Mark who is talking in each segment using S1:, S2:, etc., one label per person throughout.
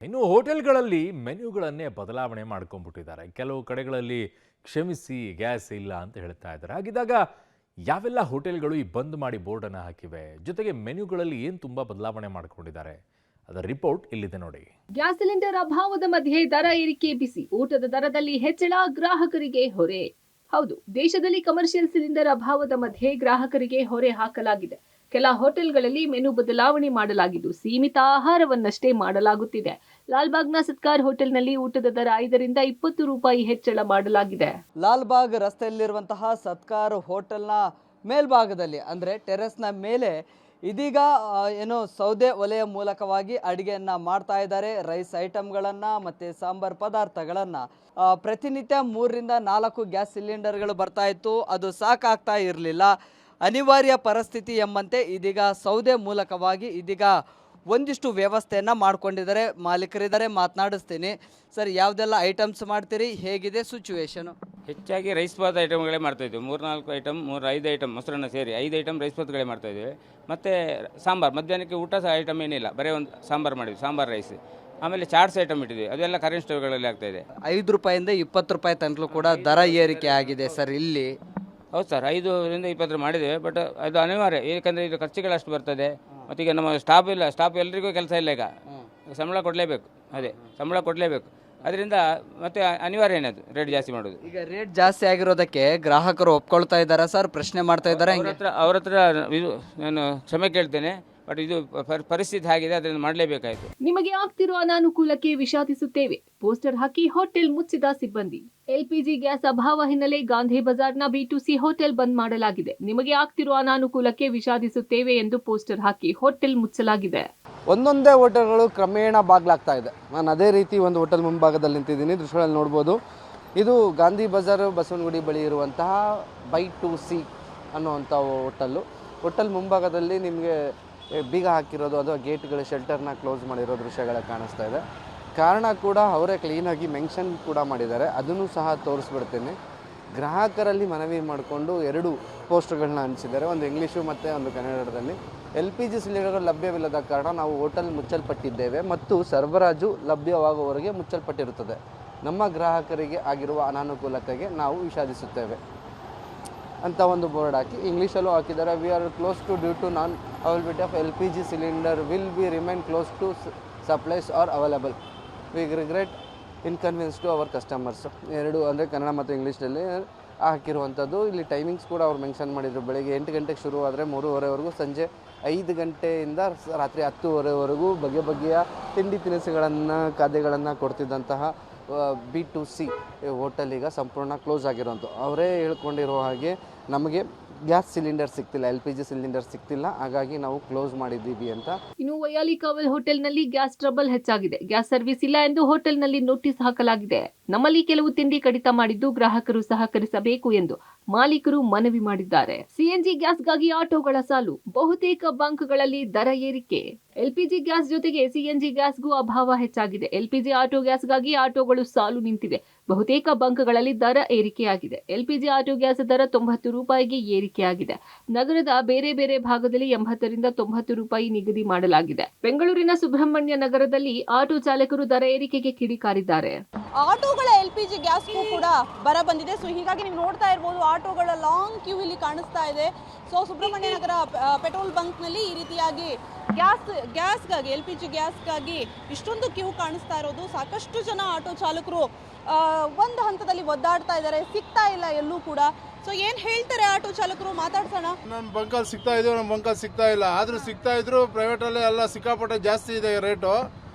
S1: ಇನ್ನು ಹೋಟೆಲ್ಗಳಲ್ಲಿ ಮೆನ್ಯೂಗಳನ್ನೇ ಬದಲಾವಣೆ ಮಾಡ್ಕೊಂಡ್ಬಿಟ್ಟಿದ್ದಾರೆ. ಕೆಲವು ಕಡೆಗಳಲ್ಲಿ ಕ್ಷಮಿಸಿ ಗ್ಯಾಸ್ ಇಲ್ಲ ಅಂತ ಹೇಳ್ತಾ ಇದ್ದಾರೆ. ಹಾಗಿದ್ದಾಗ ಯಾವೆಲ್ಲ ಹೋಟೆಲ್ಗಳು ಈ ಬಂದ್ ಮಾಡಿ ಬೋರ್ಡನ್ನು ಹಾಕಿವೆ, ಜೊತೆಗೆ ಮೆನ್ಯೂಗಳಲ್ಲಿ ಏನು ತುಂಬಾ ಬದಲಾವಣೆ ಮಾಡ್ಕೊಂಡಿದ್ದಾರೆ, ಅದರ ರಿಪೋರ್ಟ್ ಇಲ್ಲಿದೆ ನೋಡಿ.
S2: ಗ್ಯಾಸ್ ಸಿಲಿಂಡರ್ ಅಭಾವದ ಮಧ್ಯೆ ದರ ಏರಿಕೆ ಬಿಸಿ, ಊಟದ ದರದಲ್ಲಿ ಹೆಚ್ಚಳ, ಗ್ರಾಹಕರಿಗೆ ಹೊರೆ. ಹೌದು, ದೇಶದಲ್ಲಿ ಕಮರ್ಷಿಯಲ್ ಸಿಲಿಂಡರ್ ಅಭಾವದ ಮಧ್ಯೆ ಗ್ರಾಹಕರಿಗೆ ಹೊರೆ ಹಾಕಲಾಗಿದೆ. ಕೆಲ ಹೋಟೆಲ್ಗಳಲ್ಲಿ ಮೆನು ಬದಲಾವಣೆ ಮಾಡಲಾಗಿದ್ದು ಸೀಮಿತ ಆಹಾರವನ್ನಷ್ಟೇ ಮಾಡಲಾಗುತ್ತಿದೆ. ಲಾಲ್ಬಾಗ್ನ ಸತ್ಕಾರ್ ಹೋಟೆಲ್ನಲ್ಲಿ ಊಟದ ದರ 5 ರಿಂದ 20 ರೂಪಾಯಿ ಹೆಚ್ಚಳ ಮಾಡಲಾಗಿದೆ.
S3: ಲಾಲ್ಬಾಗ್ ರಸ್ತೆಯಲ್ಲಿರುವಂತಹ ಸತ್ಕಾರ್ ಹೋಟೆಲ್ನ ಮೇಲ್ಭಾಗದಲ್ಲಿ ಅಂದರೆ ಟೆರೆಸ್ನ ಮೇಲೆ ಇದೀಗ ಏನೋ ಸೌದೆ ಒಲೆಯ ಮೂಲಕವಾಗಿ ಅಡುಗೆಯನ್ನು ಮಾಡ್ತಾ ಇದ್ದಾರೆ. ರೈಸ್ ಐಟಮ್ಗಳನ್ನು ಮತ್ತು ಸಾಂಬಾರ್ ಪದಾರ್ಥಗಳನ್ನು ಪ್ರತಿನಿತ್ಯ 3 ರಿಂದ 4 ಗ್ಯಾಸ್ ಸಿಲಿಂಡರ್ಗಳು ಬರ್ತಾ ಇತ್ತು. ಅದು ಸಾಕಾಗ್ತಾ ಇರಲಿಲ್ಲ. ಅನಿವಾರ್ಯ ಪರಿಸ್ಥಿತಿ ಎಂಬಂತೆ ಇದೀಗ ಸೌದೆ ಮೂಲಕವಾಗಿ ಇದೀಗ ಒಂದಿಷ್ಟು ವ್ಯವಸ್ಥೆಯನ್ನು ಮಾಡ್ಕೊಂಡಿದ್ದಾರೆ. ಮಾಲೀಕರಿದ್ದಾರೆ, ಮಾತನಾಡಿಸ್ತೀನಿ. ಸರ್, ಯಾವುದೆಲ್ಲ ಐಟಮ್ಸ್ ಮಾಡ್ತೀರಿ, ಹೇಗಿದೆ ಸಿಚುವೇಶನು?
S4: ಹೆಚ್ಚಾಗಿ ರೈಸ್ ಬಾತ್ ಐಟಮ್ಗಳೇ ಮಾಡ್ತಾಯಿದ್ವಿ. 3-4 ಐಟಮ್, 5 ಐಟಮ್ ಮೊಸರನ್ನ ಸೇರಿ 5 ಐಟಮ್ ರೈಸ್ ಬಾತ್ಗಳೇ ಮಾಡ್ತಾಯಿದ್ವಿ. ಮತ್ತು ಸಾಂಬಾರು, ಮಧ್ಯಾಹ್ನಕ್ಕೆ ಊಟ ಸಹ ಐಟಮ್ ಏನಿಲ್ಲ, ಬರೀ ಒಂದು ಸಾಂಬಾರು ಮಾಡಿದ್ವಿ, ಸಾಂಬಾರು ರೈಸ್. ಆಮೇಲೆ ಚಾಟ್ಸ್ ಐಟಮ್ ಇಟ್ಟಿದ್ವಿ, ಅದೆಲ್ಲ ಕರೆಂಟ್ ಸ್ಟವ್ಗಳಲ್ಲಿ ಆಗ್ತಾಯಿದೆ.
S3: 5 ರೂಪಾಯಿಂದ 20 ರೂಪಾಯಿ ತನಕ ಕೂಡ ದರ ಏರಿಕೆ ಆಗಿದೆ ಸರ್ ಇಲ್ಲಿ.
S4: ಹೌದು ಸರ್, 5 ರಿಂದ 20 ಮಾಡಿದ್ದೇವೆ. ಬಟ್ ಅದು ಅನಿವಾರ್ಯ, ಏಕೆಂದರೆ ಇದು ಖರ್ಚುಗಳು ಅಷ್ಟು ಬರ್ತದೆ. ಮತ್ತು ಈಗ ನಮ್ಮ ಸ್ಟಾಫ್ ಎಲ್ರಿಗೂ ಕೆಲಸ ಇಲ್ಲ. ಈಗ ಸಂಬಳ ಕೊಡಲೇಬೇಕು, ಅದೇ ಸಂಬಳ ಕೊಡಲೇಬೇಕು. ಅದರಿಂದ ಮತ್ತೆ ಅನಿವಾರ್ಯ ಏನದು ರೇಟ್ ಜಾಸ್ತಿ ಮಾಡೋದು.
S3: ಈಗ ರೇಟ್ ಜಾಸ್ತಿ ಆಗಿರೋದಕ್ಕೆ ಗ್ರಾಹಕರು ಒಪ್ಕೊಳ್ತಾ ಇದ್ದಾರಾ ಸರ್? ಪ್ರಶ್ನೆ ಮಾಡ್ತಾ ಇದ್ದಾರೆ.
S4: ಅವ್ರ ಹತ್ರ ಇದು ನಾನು ಕ್ಷಮೆ ಕೇಳ್ತೇನೆ. ಬಟ್ ಇದು ಪರಿಸ್ಥಿತಿ ಆಗಿದೆ, ಅದರಿಂದ ಮಾಡಲೇಬೇಕಾಯಿತು.
S2: ನಿಮಗೆ ಆಗ್ತಿರೋ ಅನಾನುಕೂಲಕ್ಕೆ ವಿಷಾದಿಸುತ್ತೇವೆ. ಪೋಸ್ಟರ್ ಹಾಕಿ ಹೋಟೆಲ್ ಮುಚ್ಚಿದ ಸಿಬ್ಬಂದಿ. ಎಲ್ಪಿಜಿ ಗ್ಯಾಸ್ ಅಭಾವ ಹಿನ್ನೆಲೆ ಗಾಂಧಿ ಬಜಾರ್ನ B2C ಹೋಟೆಲ್ ಬಂದ್ ಮಾಡಲಾಗಿದೆ. ನಿಮಗೆ ಆಗ್ತಿರೋ ಅನಾನುಕೂಲಕ್ಕೆ ವಿಷಾದಿಸುತ್ತೇವೆ ಎಂದು ಪೋಸ್ಟರ್ ಹಾಕಿ ಹೋಟೆಲ್ ಮುಚ್ಚಲಾಗಿದೆ.
S5: ಒಂದೊಂದೇ ಹೋಟೆಲ್ಗಳು ಕ್ರಮೇಣ ಬಾಗ್ಲಾಗ್ತಾ ಇದೆ. ನಾನು ಅದೇ ರೀತಿ ಒಂದು ಹೋಟೆಲ್ ಮುಂಭಾಗದಲ್ಲಿ ನಿಂತಿದ್ದೀನಿ. ದೃಶ್ಯಗಳಲ್ಲಿ ನೋಡ್ಬೋದು. ಇದು ಗಾಂಧಿ ಬಜಾರ್ ಬಸವನಗುಡಿ ಬಳಿ ಇರುವಂತಹ B2C ಅನ್ನುವಂಥ ಹೋಟೆಲ್ ಮುಂಭಾಗದಲ್ಲಿ ನಿಮಗೆ ಬೀಗ ಹಾಕಿರೋದು, ಅದು ಗೇಟ್ಗಳ ಶೆಲ್ಟರ್ನ ಕ್ಲೋಸ್ ಮಾಡಿರೋ ದೃಶ್ಯಗಳ ಕಾಣಿಸ್ತಾ ಇದೆ. ಕಾರಣ ಕೂಡ ಅವರೇ ಕ್ಲೀನಾಗಿ ಮೆನ್ಷನ್ ಕೂಡ ಮಾಡಿದ್ದಾರೆ, ಅದನ್ನು ಸಹ ತೋರಿಸ್ಬಿಡ್ತೀನಿ. ಗ್ರಾಹಕರಲ್ಲಿ ಮನವಿ ಮಾಡಿಕೊಂಡು 2 ಪೋಸ್ಟರ್ಗಳನ್ನ ಹಂಚಿದ್ದಾರೆ, ಒಂದು ಇಂಗ್ಲೀಷು ಮತ್ತು ಒಂದು ಕನ್ನಡದಲ್ಲಿ. LPG ಸಿಲಿಂಡರ್ ಲಭ್ಯವಿಲ್ಲದ ಕಾರಣ ನಾವು ಹೋಟೆಲ್ ಮುಚ್ಚಲ್ಪಟ್ಟಿದ್ದೇವೆ ಮತ್ತು ಸರಬರಾಜು ಲಭ್ಯವಾಗುವವರೆಗೆ ಮುಚ್ಚಲ್ಪಟ್ಟಿರುತ್ತದೆ. ನಮ್ಮ ಗ್ರಾಹಕರಿಗೆ ಆಗಿರುವ ಅನಾನುಕೂಲತೆಗೆ ನಾವು ವಿಷಾದಿಸುತ್ತೇವೆ ಅಂತ ಒಂದು ಬೋರ್ಡ್ ಹಾಕಿ ಇಂಗ್ಲೀಷಲ್ಲೂ ಹಾಕಿದ್ದಾರೆ. We are close to due to non availability of LPG cylinder will be remain close to supplies are available. We regret inconvenience to our customers. 2 ಅಂದರೆ ಕನ್ನಡ ಮತ್ತು ಇಂಗ್ಲೀಷಲ್ಲಿ ಹಾಕಿರುವಂಥದ್ದು. ಇಲ್ಲಿ ಟೈಮಿಂಗ್ಸ್ ಕೂಡ ಅವ್ರು ಮೆನ್ಷನ್ ಮಾಡಿದರು. ಬೆಳಗ್ಗೆ 8 ಗಂಟೆಗೆ ಶುರು ಆದರೆ 3:30ವರೆಗೂ, ಸಂಜೆ 5 ಗಂಟೆಯಿಂದ ರಾತ್ರಿ 10:30ವರೆಗೂ ಬಗೆ ಬಗೆಯ ತಿಂಡಿ ತಿನಿಸುಗಳನ್ನು, ಖಾದ್ಯಗಳನ್ನು ಕೊಡ್ತಿದ್ದಂತಹ B2C ಹೋಟೆಲ್ ಈಗ ಸಂಪೂರ್ಣ ಕ್ಲೋಸ್ ಆಗಿರೋಂಥ. ಅವರೇ ಹೇಳ್ಕೊಂಡಿರೋ ಹಾಗೆ ನಮಗೆ ಗ್ಯಾಸ್ ಸಿಲಿಂಡರ್ ಸಿಗ್ತಿಲ್ಲ, LPG ಸಿಲಿಂಡರ್ ಸಿಗ್ತಿಲ್ಲ, ಹಾಗಾಗಿ ನಾವು ಕ್ಲೋಸ್ ಮಾಡಿದ್ದೀವಿ ಅಂತ.
S2: ಇನ್ನು ವೈಯಾಲಿ ಕಾವಲ್ ಹೋಟೆಲ್ನಲ್ಲಿ ಗ್ಯಾಸ್ ಟ್ರಬಲ್ ಹೆಚ್ಚಾಗಿದೆ. ಗ್ಯಾಸ್ ಸರ್ವಿಸ್ ಇಲ್ಲ ಎಂದು ಹೋಟೆಲ್ನಲ್ಲಿ ನೋಟಿಸ್ ಹಾಕಲಾಗಿದೆ. ನಮ್ಮಲ್ಲಿ ಕೆಲವು ತಿಂಡಿ ಕಡಿತ ಮಾಡಿದ್ದು ಗ್ರಾಹಕರು ಸಹಕರಿಸಬೇಕು ಎಂದು ಮಾಲೀಕರು ಮನವಿ ಮಾಡಿದ್ದಾರೆ. CNG ಗ್ಯಾಸ್ಗಾಗಿ ಆಟೋಗಳ ಸಾಲು. ಬಹುತೇಕ ಬಂಕ್ಗಳಲ್ಲಿ ದರ ಏರಿಕೆ. LPG ಗ್ಯಾಸ್ ಜೊತೆಗೆ CNG ಗ್ಯಾಸ್ಗೂ ಅಭಾವ ಹೆಚ್ಚಾಗಿದೆ. LPG ಆಟೋ ಗ್ಯಾಸ್ಗಾಗಿ ಆಟೋಗಳು ಸಾಲು ನಿಂತಿವೆ. ಬಹುತೇಕ ಬಂಕ್ಗಳಲ್ಲಿ ದರ ಏರಿಕೆಯಾಗಿದೆ. LPG ಆಟೋ ಗ್ಯಾಸ್ ದರ 90 ರೂಪಾಯಿಗೆ ಏರಿಕೆಯಾಗಿದೆ. ನಗರದ ಬೇರೆ ಬೇರೆ ಭಾಗದಲ್ಲಿ 80 ರಿಂದ 90 ರೂಪಾಯಿ ನಿಗದಿ ಮಾಡಲಾಗಿದೆ. ಬೆಂಗಳೂರಿನ ಸುಬ್ರಹ್ಮಣ್ಯ ನಗರದಲ್ಲಿ ಆಟೋ ಚಾಲಕರು ದರ ಏರಿಕೆಗೆ ಕಿಡಿಕಾರಿದ್ದಾರೆ.
S6: ಆಟೋಗಳ LPG ಗ್ಯಾಸ್ಗೂ ಕೂಡ ಬರ ಬಂದಿದೆ. ಸೊ ಹೀಗಾಗಿ ನೀವು ನೋಡ್ತಾ ಇರ್ಬೋದು, ಆಟೋಗಳ ಲಾಂಗ್ ಕ್ಯೂ ಇಲ್ಲಿ ಕಾಣಿಸ್ತಾ ಇದೆ. ಸೊ ಸುಬ್ರಹ್ಮಣ್ಯ ನಗರ ಪೆಟ್ರೋಲ್ ಬಂಕ್ನಲ್ಲಿ ಈ ರೀತಿಯಾಗಿ ಗ್ಯಾಸ್ಗಾಗಿ LPG ಗ್ಯಾಸ್ಗಾಗಿ ಇಷ್ಟೊಂದು ಕ್ಯೂ ಕಾಣಿಸ್ತಾ ಇರೋದು. ಸಾಕಷ್ಟು ಜನ ಆಟೋ ಚಾಲಕರು ಒಂದು ಹಂತದಲ್ಲಿ ಒದ್ದಾಡ್ತಾ ಇದ್ದಾರೆ, ಸಿಗ್ತಾ ಇಲ್ಲ ಎಲ್ಲೂ ಕೂಡ. ಸೊ ಏನ್ ಹೇಳ್ತಾರೆ ಆಟೋ ಚಾಲಕರು, ಮಾತಾಡ್ಸೋಣ.
S7: ನಮ್ಮ ಬಂಕಲ್ಲಿ ಸಿಗ್ತಾ ಇದೀವಿ, ನಮ್ಮ ಬಂಕಲ್ಲಿ ಸಿಗ್ತಾ ಇಲ್ಲ. ಆದ್ರೂ ಸಿಗ್ತಾ ಇದ್ರು ಪ್ರೈವೇಟಲ್ಲಿ ಎಲ್ಲ ಸಿಕ್ಕಾಪಟ್ಟೆ ಜಾಸ್ತಿ ಇದೆ ರೇಟು.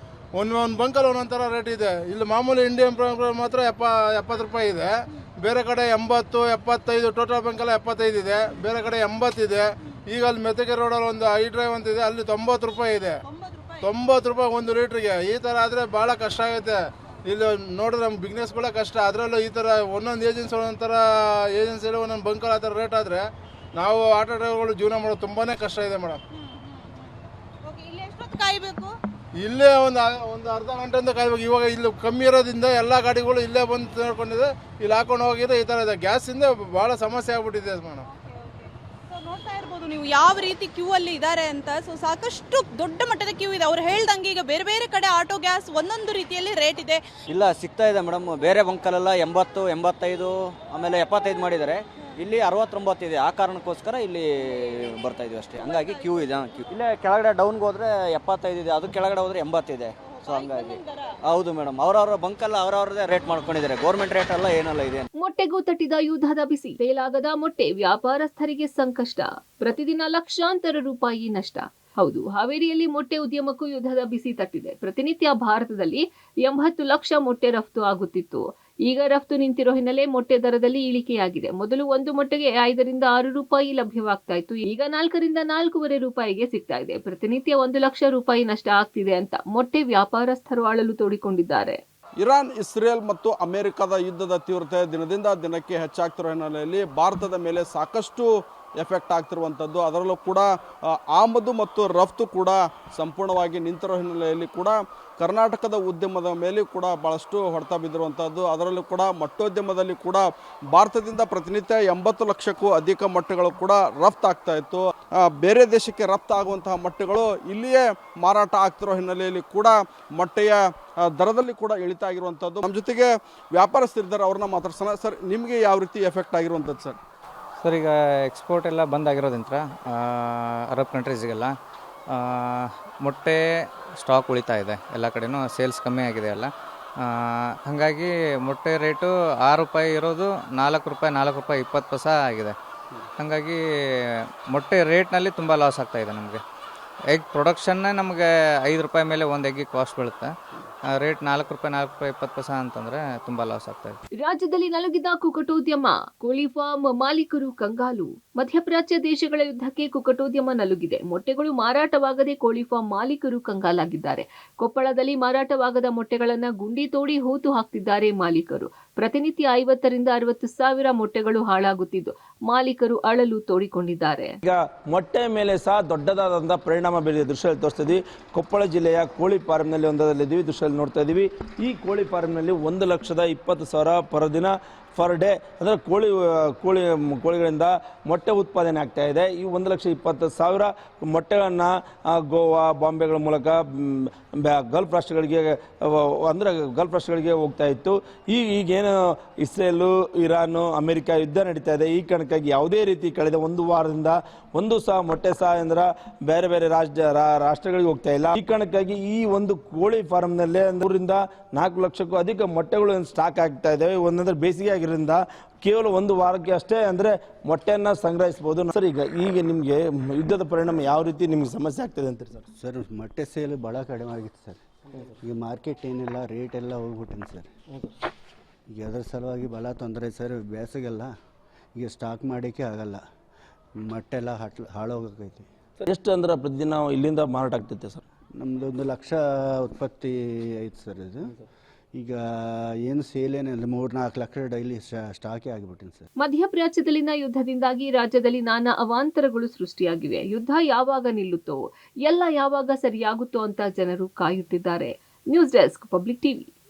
S7: ಒಂದು ಬಂಕಲ್ಲಿ ಒಂದೊಂಥರ ರೇಟ್ ಇದೆ. ಇಲ್ಲಿ ಮಾಮೂಲಿ ಇಂಡಿಯನ್ ಮಾತ್ರ 70 ರೂಪಾಯಿ ಇದೆ. ಬೇರೆ ಕಡೆ 80, 75, ಟೋಟಲ್ ಬಂಕಲ್ಲ 75 ಇದೆ. ಬೇರೆ ಕಡೆ 80 ಇದೆ. ಈಗ ಅಲ್ಲಿ ಮೆತಕೆ ರೋಡಲ್ಲಿ ಒಂದು ಡ್ರೈವ್ ಅಂತ ಇದೆ, ಅಲ್ಲಿ 90 ರೂಪಾಯಿ ಇದೆ. 90 ರೂಪಾಯಿ 1 ಲೀಟ್ರಿಗೆ. ಈ ಥರ ಆದರೆ ಭಾಳ ಕಷ್ಟ ಆಗುತ್ತೆ. ಇಲ್ಲಿ ನೋಡಿದ್ರೆ ನಮ್ಮ ಬಿಸ್ನೆಸ್ ಕೂಡ ಕಷ್ಟ. ಅದರಲ್ಲೂ ಈ ಥರ ಒಂದೊಂದು ಏಜೆನ್ಸಿಯಲ್ಲಿ ಒಂದೊಂದು ಬಂಕಲ್ಲಿ ಆ ಥರ ರೇಟ್ ಆದರೆ ನಾವು ಆಟೋ ಡ್ರೈವರ್ಗಳು ಜೀವನ ಮಾಡೋದು ತುಂಬಾ ಕಷ್ಟ ಇದೆ ಮೇಡಮ್.
S6: ಕಾಯ್ಬೇಕು,
S7: ಇಲ್ಲೇ ಒಂದು ಅರ್ಧ ಗಂಟೆಯಿಂದ ಕಾಯ್ಬೇಕು. ಇವಾಗ ಇಲ್ಲಿ ಕಮ್ಮಿ ಇರೋದ್ರಿಂದ ಎಲ್ಲ ಗಾಡಿಗಳು ಇಲ್ಲೇ ಬಂದು ನೋಡ್ಕೊಂಡಿದೆ, ಇಲ್ಲಿ ಹಾಕೊಂಡು ಹೋಗಿದೆ. ಈ ಥರ ಇದೆ. ಗ್ಯಾಸಿಂದ ಭಾಳ ಸಮಸ್ಯೆ ಆಗ್ಬಿಟ್ಟಿದೆ ಮೇಡಮ್.
S6: ನೋಡ್ತಾ ಇರ್ಬೋದು ನೀವು ಯಾವ ರೀತಿ ಕ್ಯೂ ಅಲ್ಲಿ ಇದ್ದಾರೆ ಅಂತ. ಸೊ ಸಾಕಷ್ಟು ದೊಡ್ಡ ಮಟ್ಟದ ಕ್ಯೂ ಇದೆ. ಅವ್ರು ಹೇಳ್ದಂಗೆ ಈಗ ಬೇರೆ ಬೇರೆ ಕಡೆ ಆಟೋ ಗ್ಯಾಸ್ ಒಂದೊಂದು ರೀತಿಯಲ್ಲಿ ರೇಟ್ ಇದೆ.
S8: ಇಲ್ಲ, ಸಿಗ್ತಾ ಇದೆ ಮೇಡಮ್. ಬೇರೆ ಬಂಕಲ್ಲೆಲ್ಲ 80, 85, ಆಮೇಲೆ 75 ಮಾಡಿದ್ದಾರೆ. ಇಲ್ಲಿ 69 ಇದೆ. ಆ ಕಾರಣಕ್ಕೋಸ್ಕರ ಇಲ್ಲಿ ಬರ್ತಾ ಇದೀವಿ ಅಷ್ಟೇ. ಹಂಗಾಗಿ ಕ್ಯೂ ಇದೆ. ಇಲ್ಲೇ ಕೆಳಗಡೆ ಡೌನ್ಗೆ ಹೋದ್ರೆ 75 ಇದೆ, ಅದು ಕೆಳಗಡೆ ಹೋದ್ರೆ 80 ಇದೆ. ಸೊ ಹಂಗಾಗಿ ಹೌದು ಮೇಡಮ್, ಅವರವರ ಬಂಕಲ್ಲ ಅವರವ್ರದೇ ರೇಟ್ ಮಾಡ್ಕೊಂಡಿದ್ದಾರೆ. ಗೌರ್ಮೆಂಟ್ ರೇಟ್ ಅಲ್ಲ ಏನಲ್ಲ ಇದೆ.
S2: ಮೊಟ್ಟೆಗೂ ತಟ್ಟಿದ ಯುದ್ಧದ ಬಿಸಿ. ಸೇಲಾಗದ ಮೊಟ್ಟೆ ವ್ಯಾಪಾರಸ್ಥರಿಗೆ ಸಂಕಷ್ಟ. ಪ್ರತಿದಿನ ಲಕ್ಷಾಂತರ ರೂಪಾಯಿ ನಷ್ಟ. ಹೌದು, ಹಾವೇರಿಯಲ್ಲಿ ಮೊಟ್ಟೆ ಉದ್ಯಮಕ್ಕೂ ಯುದ್ಧದ ಬಿಸಿ ತಟ್ಟಿದೆ. ಪ್ರತಿನಿತ್ಯ ಭಾರತದಲ್ಲಿ 80 ಲಕ್ಷ ಮೊಟ್ಟೆ ರಫ್ತು ಆಗುತ್ತಿತ್ತು. ಈಗ ರಫ್ತು ನಿಂತಿರೋ ಹಿನ್ನೆಲೆ ಮೊಟ್ಟೆ ದರದಲ್ಲಿ ಇಳಿಕೆಯಾಗಿದೆ. ಮೊದಲು ಒಂದು ಮೊಟ್ಟೆಗೆ 5 ರಿಂದ 6 ರೂಪಾಯಿ ಲಭ್ಯವಾಗ್ತಾ ಇತ್ತು. ಈಗ 4 ರಿಂದ 4.5 ರೂಪಾಯಿಗೆ ಸಿಗ್ತಾ ಇದೆ. ಪ್ರತಿನಿತ್ಯ 1 ಲಕ್ಷ ರೂಪಾಯಿ ನಷ್ಟ ಆಗ್ತಿದೆ ಅಂತ ಮೊಟ್ಟೆ ವ್ಯಾಪಾರಸ್ಥರು ಅಳಲು ತೋಡಿಕೊಂಡಿದ್ದಾರೆ.
S9: ಇರಾನ್, ಇಸ್ರೇಲ್ ಮತ್ತು ಅಮೆರಿಕದ ಯುದ್ಧದ ತೀವ್ರತೆ ದಿನದಿಂದ ದಿನಕ್ಕೆ ಹೆಚ್ಚಾಗ್ತಿರೋ ಹಿನ್ನೆಲೆಯಲ್ಲಿ ಭಾರತದ ಮೇಲೆ ಸಾಕಷ್ಟು ಎಫೆಕ್ಟ್ ಆಗ್ತಿರುವಂಥದ್ದು. ಅದರಲ್ಲೂ ಕೂಡ ಆಮದು ಮತ್ತು ರಫ್ತು ಕೂಡ ಸಂಪೂರ್ಣವಾಗಿ ನಿಂತಿರೋ ಹಿನ್ನೆಲೆಯಲ್ಲಿ ಕೂಡ ಕರ್ನಾಟಕದ ಉದ್ಯಮದ ಮೇಲೆ ಕೂಡ ಭಾಳಷ್ಟು ಹೊಡೆತ ಬಿದ್ದಿರುವಂಥದ್ದು. ಅದರಲ್ಲೂ ಕೂಡ ಮೊಟ್ಟೋದ್ಯಮದಲ್ಲಿ ಕೂಡ ಭಾರತದಿಂದ ಪ್ರತಿನಿತ್ಯ 80 ಲಕ್ಷಕ್ಕೂ ಅಧಿಕ ಮೊಟ್ಟೆಗಳು ಕೂಡ ರಫ್ತು ಆಗ್ತಾ ಇತ್ತು. ಬೇರೆ ದೇಶಕ್ಕೆ ರಫ್ತು ಆಗುವಂತಹ ಮೊಟ್ಟೆಗಳು ಇಲ್ಲಿಯೇ ಮಾರಾಟ ಆಗ್ತಿರೋ ಹಿನ್ನೆಲೆಯಲ್ಲಿ ಕೂಡ ಮೊಟ್ಟೆಯ ದರದಲ್ಲಿ ಕೂಡ ಇಳಿತ ಆಗಿರುವಂಥದ್ದು. ನಮ್ಮ ಜೊತೆಗೆ ವ್ಯಾಪಾರಸ್ಥರಿದ್ದಾರೆ, ಅವ್ರನ್ನ ಮಾತಾಡ್ಸೋಣ. ಸರ್, ನಿಮಗೆ ಯಾವ ರೀತಿ ಎಫೆಕ್ಟ್ ಆಗಿರುವಂಥದ್ದು ಸರ್?
S10: ಸರ್, ಈಗ ಎಕ್ಸ್ಪೋರ್ಟ್ ಎಲ್ಲ ಬಂದ್ ಆಗಿರೋದ್ರಿಂದ ಅರಬ್ ಕಂಟ್ರೀಸ್ಗೆಲ್ಲ ಮೊಟ್ಟೆ ಸ್ಟಾಕ್ ಉಳಿತಾ ಇದೆ. ಎಲ್ಲ ಕಡೆನೂ ಸೇಲ್ಸ್ ಕಮ್ಮಿ ಆಗಿದೆ ಎಲ್ಲ. ಹಾಗಾಗಿ ಮೊಟ್ಟೆ ರೇಟು 6 ರೂಪಾಯಿ ಇರೋದು 4 ರೂಪಾಯಿ 20 ಪೈಸೆ ಆಗಿದೆ. ಹಾಗಾಗಿ ಮೊಟ್ಟೆ ರೇಟ್ನಲ್ಲಿ ತುಂಬ ಲಾಸ್ ಆಗ್ತಾ ಇದೆ ನಮಗೆ. ಎಗ್ ಪ್ರೊಡಕ್ಷನ್ನೇ ನಮಗೆ 5 ರೂಪಾಯಿ ಮೇಲೆ ಒಂದು ಎಗ್ಗಿಗೆ ಕಾಸ್ಟ್ ಬೀಳುತ್ತೆ. ರೇಟ್ 4 ರೂಪಾಯಿ 20 ಪೈಸೆ ಅಂತಂದರೆ ತುಂಬ ಲಾಸ್ ಆಗ್ತಾ ಇದೆ.
S2: ರಾಜ್ಯದಲ್ಲಿ ನಲುಗಿದ ಕುಕ್ಕಟೋದ್ಯಮ. ಕೋಳಿ ಫಾರ್ಮ್ ಮಾಲೀಕರು ಕಂಗಾಲು. ಮಧ್ಯಪ್ರಾಚ್ಯ ದೇಶಗಳ ಯುದ್ಧಕ್ಕೆ ಕುಕ್ಕಟೋದ್ಯಮ ನಲುಗಿದೆ. ಮೊಟ್ಟೆಗಳು ಮಾರಾಟವಾಗದೆ ಕೋಳಿ ಫಾರ್ಮ್ ಮಾಲೀಕರು ಕಂಗಾಲಾಗಿದ್ದಾರೆ. ಕೊಪ್ಪಳದಲ್ಲಿ ಮಾರಾಟವಾಗದ ಮೊಟ್ಟೆಗಳನ್ನು ಗುಂಡಿ ತೋಡಿ ಹೂತು ಹಾಕ್ತಿದ್ದಾರೆ ಮಾಲೀಕರು. ಪ್ರತಿನಿತ್ಯ 50 ರಿಂದ 60 ಸಾವಿರ ಮೊಟ್ಟೆಗಳು ಹಾಳಾಗುತ್ತಿದ್ದು ಮಾಲೀಕರು ಅಳಲು ತೋಡಿಕೊಂಡಿದ್ದಾರೆ.
S11: ಈಗ ಮೊಟ್ಟೆ ಮೇಲೆ ಸಹ ದೊಡ್ಡದಾದಂತಹ ಪರಿಣಾಮ ಬೀರಿದ ದೃಶ್ಯದಲ್ಲಿ ತೋರಿಸ್ತಿದ್ವಿ. ಕೊಪ್ಪಳ ಜಿಲ್ಲೆಯ ಕೋಳಿ ಫಾರ್ಮ್ನಲ್ಲಿ ಒಂದರಲ್ಲಿದ್ದೀವಿ. ದೃಶ್ಯದಲ್ಲಿ ನೋಡ್ತಾ ಇದ್ದೀವಿ. ಈ ಕೋಳಿ ಫಾರ್ಮ್ನಲ್ಲಿ 1,20,000 ಪರ್ ದಿನ ಪರ್ ಡೇ ಅಂದರೆ ಕೋಳಿಗಳಿಂದ ಮೊಟ್ಟೆ ಉತ್ಪಾದನೆ ಆಗ್ತಾ ಇದೆ. ಈ 1,20,000 ಮೊಟ್ಟೆಗಳನ್ನು ಗೋವಾ, ಬಾಂಬೆಗಳ ಮೂಲಕ ಗಲ್ಫ್ ರಾಷ್ಟ್ರಗಳಿಗೆ ಹೋಗ್ತಾ ಇತ್ತು. ಈಗೇನು ಇಸ್ರೇಲು, ಇರಾನು, ಅಮೆರಿಕ ಯುದ್ಧ ನಡೀತಾ ಇದೆ. ಈ ಕಾರಣಕ್ಕಾಗಿ ಯಾವುದೇ ರೀತಿ ಕಳೆದ 1 ವಾರದಿಂದ ಒಂದು ಸಹ ಮೊಟ್ಟೆ ಸಹ ಅಂದ್ರೆ ಬೇರೆ ಬೇರೆ ರಾಷ್ಟ್ರಗಳಿಗೆ ಹೋಗ್ತಾ ಇಲ್ಲ. ಈ ಕಾರಣಕ್ಕಾಗಿ ಈ ಒಂದು ಕೋಳಿ ಫಾರ್ಮ್ನಲ್ಲೇ 3 ರಿಂದ 4 ಲಕ್ಷಕ್ಕೂ ಅಧಿಕ ಮೊಟ್ಟೆಗಳು ಸ್ಟಾಕ್ ಆಗ್ತಾ ಇದ್ದಾವೆ. ಒಂದಂದ್ರೆ ಬೇಸಿಗೆ ಆಗಿರೋದ್ರಿಂದ ಕೇವಲ 1 ವಾರಕ್ಕೆ ಅಷ್ಟೇ ಅಂದರೆ ಮೊಟ್ಟೆಯನ್ನು ಸಂಗ್ರಹಿಸಬಹುದು. ಸರ್, ಈಗ ನಿಮಗೆ ಯುದ್ಧದ ಪರಿಣಾಮ ಯಾವ ರೀತಿ ನಿಮ್ಗೆ ಸಮಸ್ಯೆ ಆಗ್ತದೆ ಅಂತೀರಿ ಸರ್?
S12: ಸರ್, ಮೊಟ್ಟೆ ಸೇಲ್ ಭಾಳ ಕಡಿಮೆ ಆಗಿತ್ತು ಸರ್. ಈಗ ಮಾರ್ಕೆಟ್ ಏನಿಲ್ಲ, ರೇಟ್ ಎಲ್ಲ ಹೋಗ್ಬಿಟ್ಟಿನಿ ಸರ್. ಈಗ ಅದರ ಸಲುವಾಗಿ ಭಾಳ ತೊಂದರೆ ಸರ್. ಬೇಸಿಗೆಲ್ಲ ಈಗ ಸ್ಟಾಕ್ ಮಾಡೋಕ್ಕೆ ಆಗಲ್ಲ. ಮೊಟ್ಟೆ ಎಲ್ಲ ಹಾಳೋಗೈತಿ.
S11: ಎಷ್ಟು ಅಂದ್ರೆ ಪ್ರತಿದಿನ ಇಲ್ಲಿಂದ ಮಾರಾಟ ಆಗ್ತೈತೆ ಸರ್?
S12: ನಮ್ಮದು 1 ಲಕ್ಷ ಉತ್ಪತ್ತಿ ಐತೆ ಸರ್. ಇದು ಈಗ ಏನು ಸೇಲ್ ಏನಿಲ್ಲ, 3-4 ಲಕ್ಷ ಡೈಲಿ ಸ್ಟಾಕೇ ಆಗಿಬಿಟ್ಟಿನಿ ಸರ್.
S2: ಮಧ್ಯಪ್ರಾಚ್ಯದಲ್ಲಿನ ಯುದ್ಧದಿಂದಾಗಿ ರಾಜ್ಯದಲ್ಲಿ ನಾನಾ ಅವಾಂತರಗಳು ಸೃಷ್ಟಿಯಾಗಿವೆ. ಯುದ್ಧ ಯಾವಾಗ ನಿಲ್ಲುತ್ತೋ, ಎಲ್ಲ ಯಾವಾಗ ಸರಿಯಾಗುತ್ತೋ ಅಂತ ಜನರು ಕಾಯುತ್ತಿದ್ದಾರೆ. News desk, public TV.